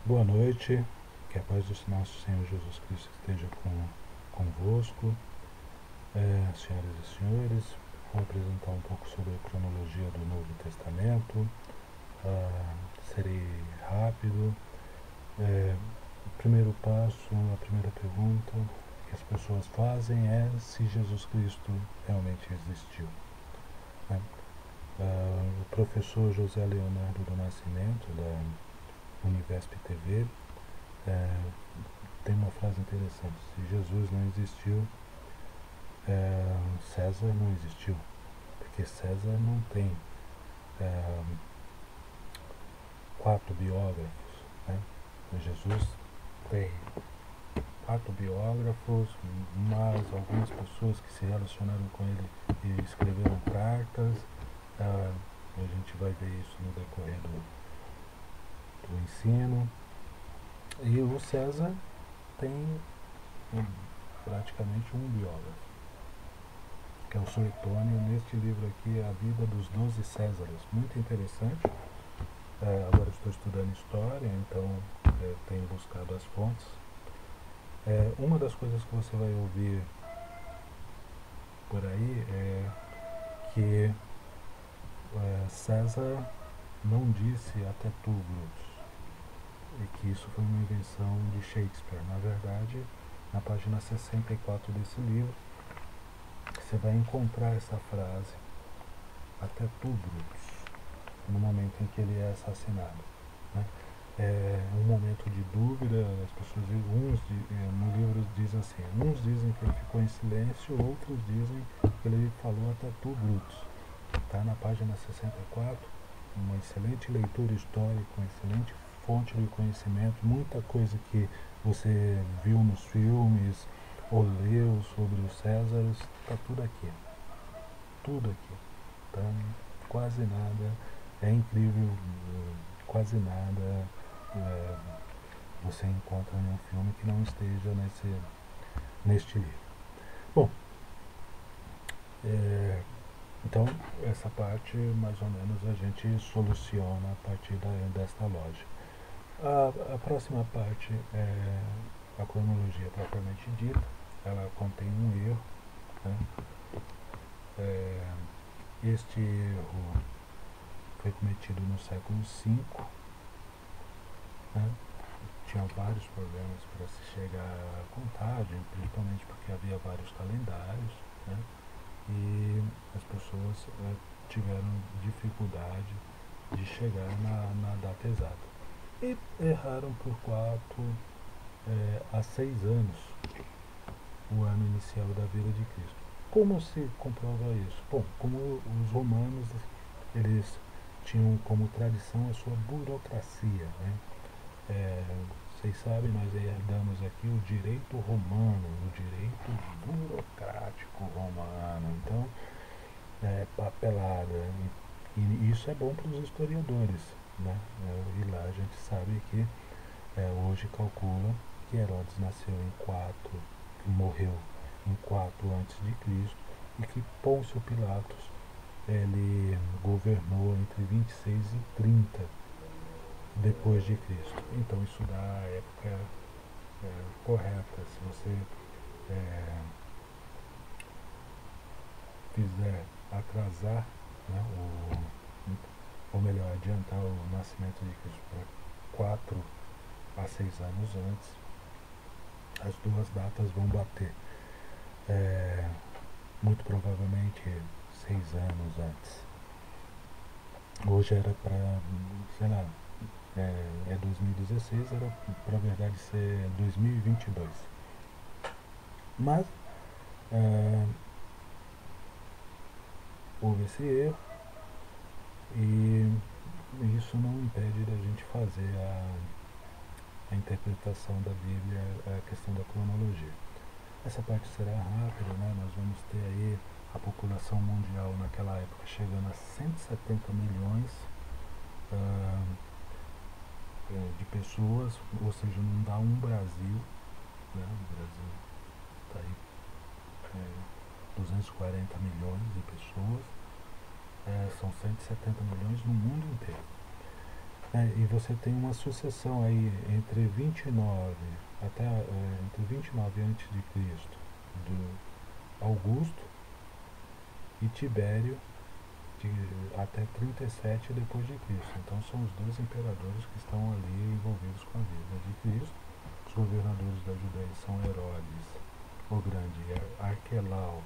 Boa noite, que a paz do nosso Senhor Jesus Cristo esteja convosco. Senhoras e senhores, vou apresentar um pouco sobre a cronologia do Novo Testamento. Serei rápido. O primeiro passo, a primeira pergunta que as pessoas fazem é se Jesus Cristo realmente existiu. O professor José Leonardo do Nascimento, da Univesp TV, tem uma frase interessante: se Jesus não existiu, César não existiu, porque César não tem 4 biógrafos, né? Jesus tem 4 biógrafos, mas algumas pessoas que se relacionaram com ele e escreveram cartas. A gente vai ver isso no decorrer do ensino. E o César tem praticamente um biógrafo, que é o Suetônio. Neste livro aqui, A Vida dos 12 Césares, muito interessante. Agora estou estudando história, então tenho buscado as fontes. Uma das coisas que você vai ouvir por aí é que César não disse até tu, Brutus, e que isso foi uma invenção de Shakespeare. Na verdade, na página 64 desse livro, você vai encontrar essa frase, até tu, Brutus, no momento em que ele é assassinado, né? É um momento de dúvida. As pessoas, no livro diz assim, uns dizem que ele ficou em silêncio, outros dizem que ele falou até tu, Brutus. Está na página 64, uma excelente leitura histórica, uma excelente fonte de conhecimento, muita coisa que você viu nos filmes ou leu sobre os Césares, está tudo aqui. Tudo aqui. Então, quase nada, é incrível, quase nada você encontra em um filme que não esteja neste livro. Bom, então essa parte mais ou menos a gente soluciona a partir desta lógica. A próxima parte é a cronologia propriamente dita. Ela contém um erro, né? Este erro foi cometido no século V, né? Tinha vários problemas para se chegar à contagem, principalmente porque havia vários calendários, né? E as pessoas tiveram dificuldade de chegar na data exata. E erraram por 4 a 6 anos o ano inicial da vida de Cristo. Como se comprova isso? Bom, como os romanos, eles tinham como tradição a sua burocracia, né? Vocês sabem, nós herdamos aqui o direito romano, o direito burocrático romano. Então, papelada. E isso é bom para os historiadores, né? E lá a gente sabe que hoje calcula que Herodes nasceu em 4, morreu em 4 a.C., e que Pôncio Pilatos ele governou entre 26 e 30 depois de Cristo. Então isso dá a época correta. Se você fizer atrasar, né, ou melhor, adiantar o nascimento de Cristo para 4 a 6 anos antes, as duas datas vão bater. Muito provavelmente 6 anos antes. Hoje era para, sei lá, 2016, era para verdade ser 2022. Mas houve esse erro, e isso não impede da gente fazer a interpretação da Bíblia, a questão da cronologia. Essa parte será rápida, né? Nós vamos ter aí a população mundial naquela época chegando a 170 milhões de pessoas, ou seja, não dá um Brasil, né? O Brasil está aí 240 milhões de pessoas, são 170 milhões no mundo inteiro. E você tem uma sucessão aí entre 29 até entre 29 antes de Cristo do Augusto e Tibério de, até 37 depois de Cristo. Então são os dois imperadores que estão ali envolvidos com a vida de Cristo. Os governadores da Judéia são Herodes o Grande e Arquelau,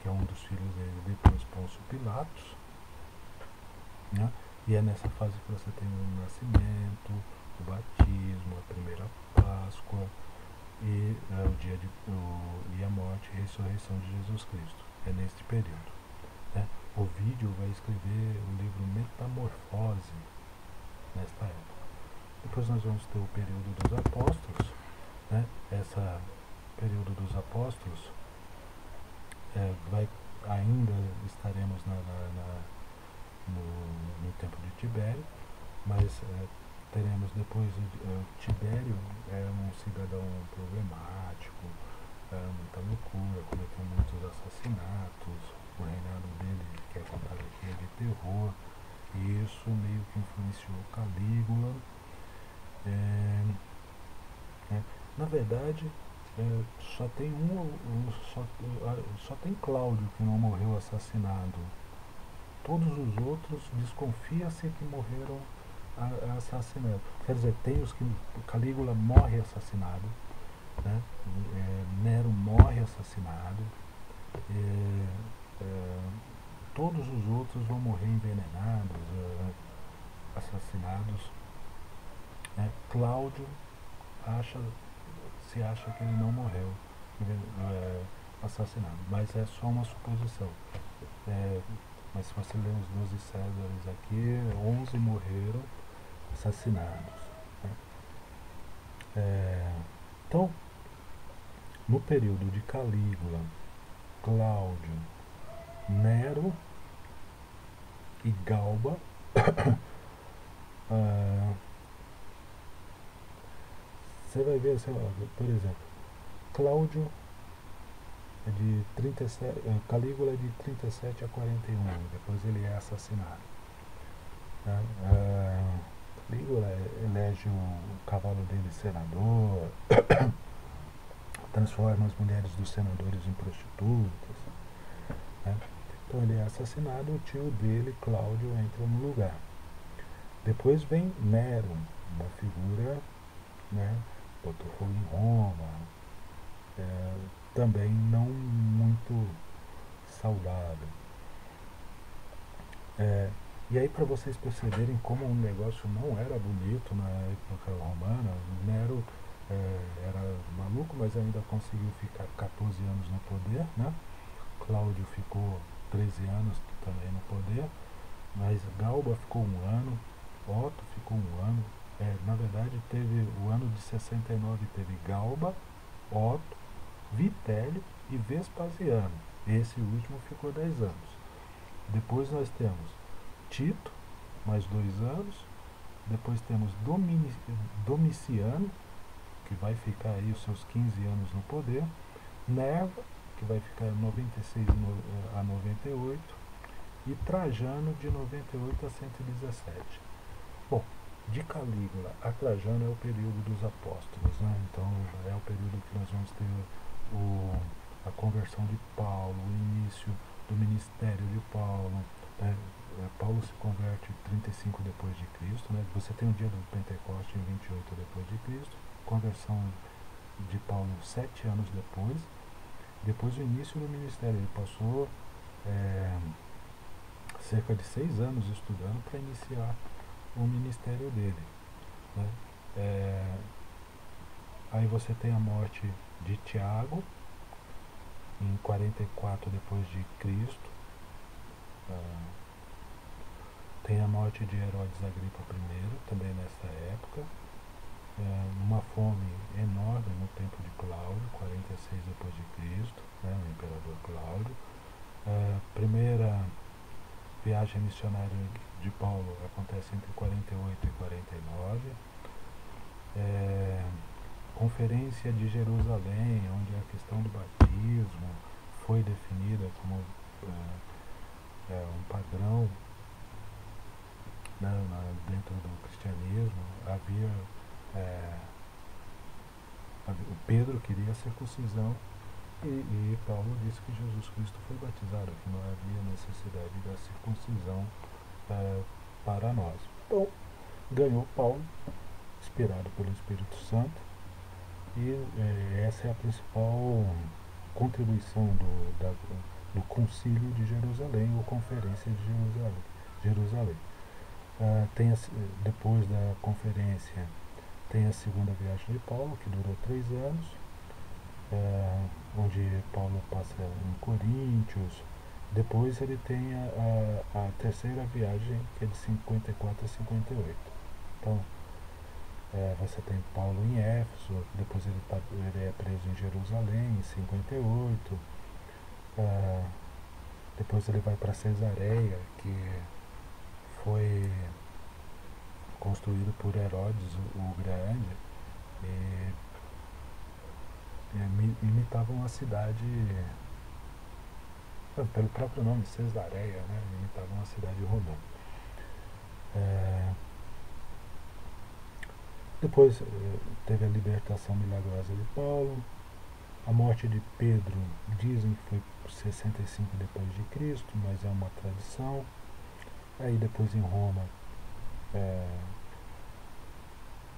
que é um dos filhos dele, depois Pôncio Pilatos, né? E é nessa fase que você tem o nascimento, o batismo, a primeira Páscoa e e a morte e ressurreição de Jesus Cristo. É neste período, né? O vídeo vai escrever o livro Metamorfose nesta época. Depois nós vamos ter o período dos apóstolos, né? Esse período dos apóstolos ainda estaremos no tempo de Tibério, mas teremos depois Tibério é um cidadão problemático, muita loucura, cometeu muitos assassinatos, o reinado dele, que é contado aqui, é de terror, e isso meio que influenciou Calígula. Na verdade, só tem só tem Cláudio que não morreu assassinado. Todos os outros desconfia-se que morreram assassinados. Quer dizer, tem os que Calígula morre assassinado, né? Nero morre assassinado, todos os outros vão morrer envenenados, assassinados. Cláudio se acha que ele não morreu assassinado, mas é só uma suposição. Mas se você ler os 12 Césares aqui, 11 morreram assassinados, né? Então, no período de Calígula, Cláudio, Nero e Galba, você vai ver, por exemplo, Cláudio é de 37, Calígula é de 37 a 41, depois ele é assassinado. Calígula elege o cavalo dele senador, transforma as mulheres dos senadores em prostitutas, né? Então ele é assassinado, o tio dele, Cláudio, entra no lugar. Depois vem Nero, uma figura, né, botou fogo em Roma, também não muito saudável. E aí, para vocês perceberem como o negócio não era bonito na época romana, Nero era maluco, mas ainda conseguiu ficar 14 anos no poder, né? Cláudio ficou 13 anos também no poder, mas Galba ficou 1 ano, Otto ficou 1 ano. Na verdade, teve o ano de 69, teve Galba, Otto, Vitélio e Vespasiano. Esse último ficou 10 anos. Depois nós temos Tito, mais 2 anos. Depois temos Domiciano, que vai ficar aí os seus 15 anos no poder. Nerva, que vai ficar 96 a 98. E Trajano, de 98 a 117. Bom, de Calígula a Trajano é o período dos apóstolos, né? Então é o período que nós vamos ter a conversão de Paulo, o início do ministério de Paulo, né? Paulo se converte em 35 depois de Cristo, né? Você tem o dia do Pentecoste em 28 depois de Cristo, conversão de Paulo 7 anos depois o início do ministério. Ele passou cerca de 6 anos estudando para iniciar o ministério dele, né? Aí você tem a morte de Tiago em 44 depois de Cristo. Tem a morte de Herodes Agripa I, também nessa época. Uma fome enorme no tempo de Cláudio, 46 depois de Cristo, né, o imperador Cláudio. Primeira viagem missionária de Paulo acontece entre 48 e 49. Conferência de Jerusalém, onde a questão do batismo foi definida como um padrão né, dentro do cristianismo, o Pedro queria a circuncisão e Paulo disse que Jesus Cristo foi batizado, que não havia necessidade da circuncisão para nós. Então, ganhou Paulo, inspirado pelo Espírito Santo, e essa é a principal contribuição do Concílio de Jerusalém, ou Conferência de Jerusalém. Depois da conferência, tem a segunda viagem de Paulo, que durou 3 anos, onde Paulo passa em Coríntios. Depois ele tem a terceira viagem, que é de 54 a 58. Então, você tem Paulo em Éfeso, depois ele é preso em Jerusalém, em 58. Depois ele vai para Cesareia, que foi construído por Herodes o Grande, e imitava uma cidade, pelo próprio nome, Cesareia, né? Imitava uma cidade romana. Depois teve a libertação milagrosa de Paulo. A morte de Pedro, dizem que foi 65 depois de Cristo, mas é uma tradição. Aí depois em Roma,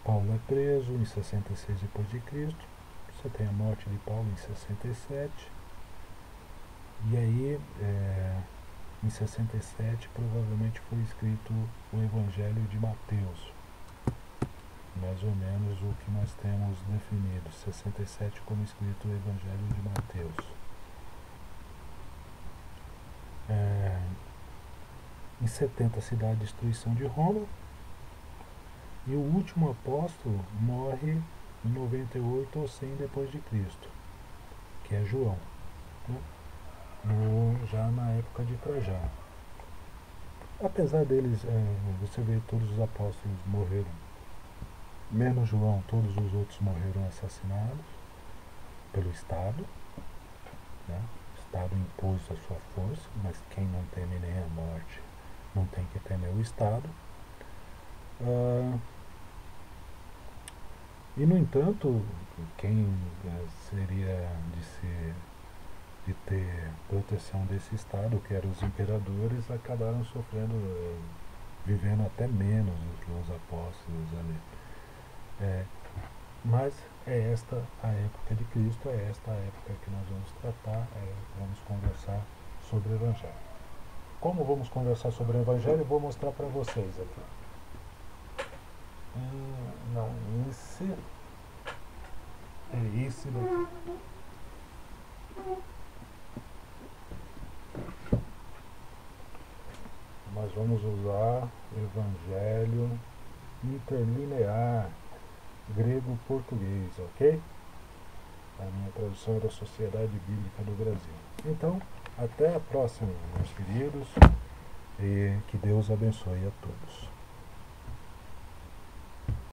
Paulo é preso em 66 depois de Cristo. Você tem a morte de Paulo em 67. E aí, em 67, provavelmente foi escrito o Evangelho de Mateus. Mais ou menos o que nós temos definido. 67 como escrito o Evangelho de Mateus. Em 70 se dá a destruição de Roma. E o último apóstolo morre em 98 ou 100 depois de Cristo, que é João, né? Já na época de Trajano. Apesar deles, você vê, todos os apóstolos morreram, menos João, todos os outros morreram assassinados pelo Estado, né? O Estado impôs a sua força, mas quem não teme nem a morte não tem que temer o Estado. E, no entanto, quem seria de ter proteção desse Estado, que eram os imperadores, acabaram sofrendo, vivendo até menos do que os apóstolos ali. Mas é esta a época de Cristo, é esta a época que nós vamos tratar, vamos conversar sobre o Evangelho. Como vamos conversar sobre o Evangelho, eu vou mostrar para vocês aqui. Esse daqui. Nós vamos usar Evangelho interlinear, grego-português, ok? A minha tradução é da Sociedade Bíblica do Brasil. Então, até a próxima, meus queridos, e que Deus abençoe a todos.